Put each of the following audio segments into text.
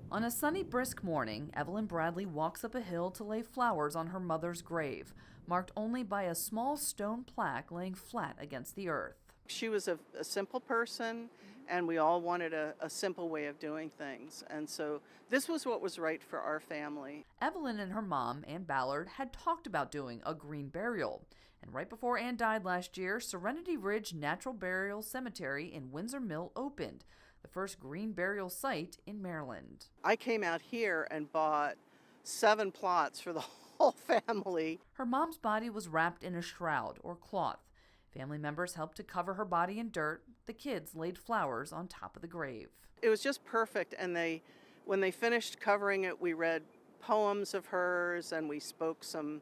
On a sunny, brisk morning, Evelyn Bradley walks up a hill to lay flowers on her mother's grave, marked only by a small stone plaque laying flat against the earth. She was a simple person, and we all wanted a simple way of doing things. And so this was what was right for our family. Evelyn and her mom, Ann Ballard, had talked about doing a green burial. And right before Ann died last year, Serenity Ridge Natural Burial Cemetery in Windsor Mill opened, the first green burial site in Maryland. I came out here and bought 7 plots for the whole family. Her mom's body was wrapped in a shroud or cloth. Family members helped to cover her body in dirt. The kids laid flowers on top of the grave. It was just perfect, and when they finished covering it, we read poems of hers and we spoke some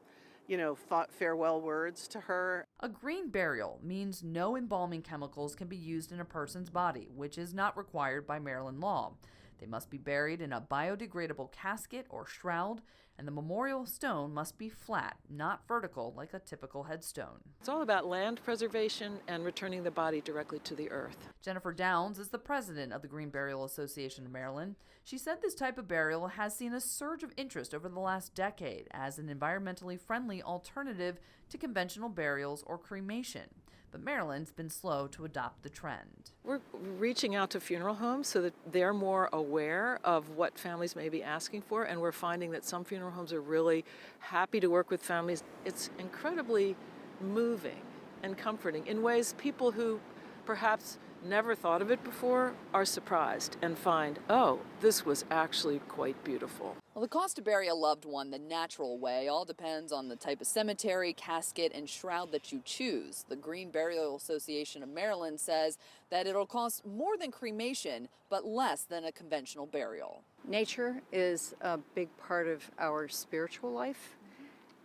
farewell words to her. A green burial means no embalming chemicals can be used in a person's body, which is not required by Maryland law. They must be buried in a biodegradable casket or shroud, and the memorial stone must be flat, not vertical like a typical headstone. It's all about land preservation and returning the body directly to the earth. Jennifer Downs is the president of the Green Burial Association of Maryland. She said this type of burial has seen a surge of interest over the last decade as an environmentally friendly alternative to conventional burials or cremation. But Maryland's been slow to adopt the trend. We're reaching out to funeral homes so that they're more aware of what families may be asking for, and we're finding that some funeral homes are really happy to work with families. It's incredibly moving and comforting in ways people who perhaps never thought of it before are surprised and find, oh, this was actually quite beautiful. Well, the cost to bury a loved one the natural way all depends on the type of cemetery, casket, and shroud that you choose. The Green Burial Association of Maryland says that it'll cost more than cremation, but less than a conventional burial. Nature is a big part of our spiritual life,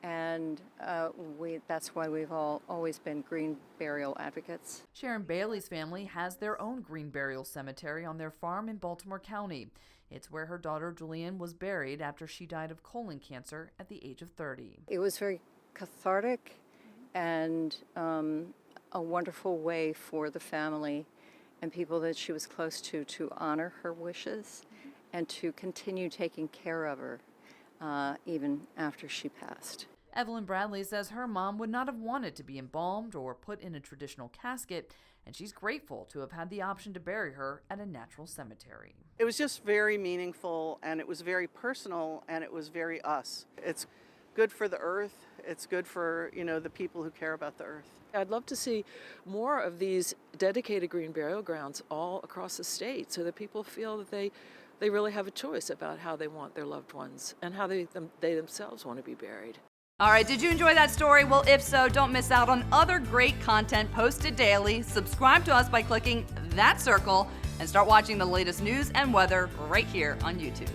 and that's why we've always been green burial advocates. Sharon Bailey's family has their own green burial cemetery on their farm in Baltimore County. It's where her daughter Julian was buried after she died of colon cancer at the age of 30. It was very cathartic and a wonderful way for the family and people that she was close to honor her wishes and to continue taking care of her even after she passed. Evelyn Bradley says her mom would not have wanted to be embalmed or put in a traditional casket, and she's grateful to have had the option to bury her at a natural cemetery. It was just very meaningful, and it was very personal, and it was very us. It's good for the earth. It's good for, the people who care about the earth. I'd love to see more of these dedicated green burial grounds all across the state so that people feel that they really have a choice about how they want their loved ones and how they themselves want to be buried. All right, did you enjoy that story? Well, if so, don't miss out on other great content posted daily. Subscribe to us by clicking that circle and start watching the latest news and weather right here on YouTube.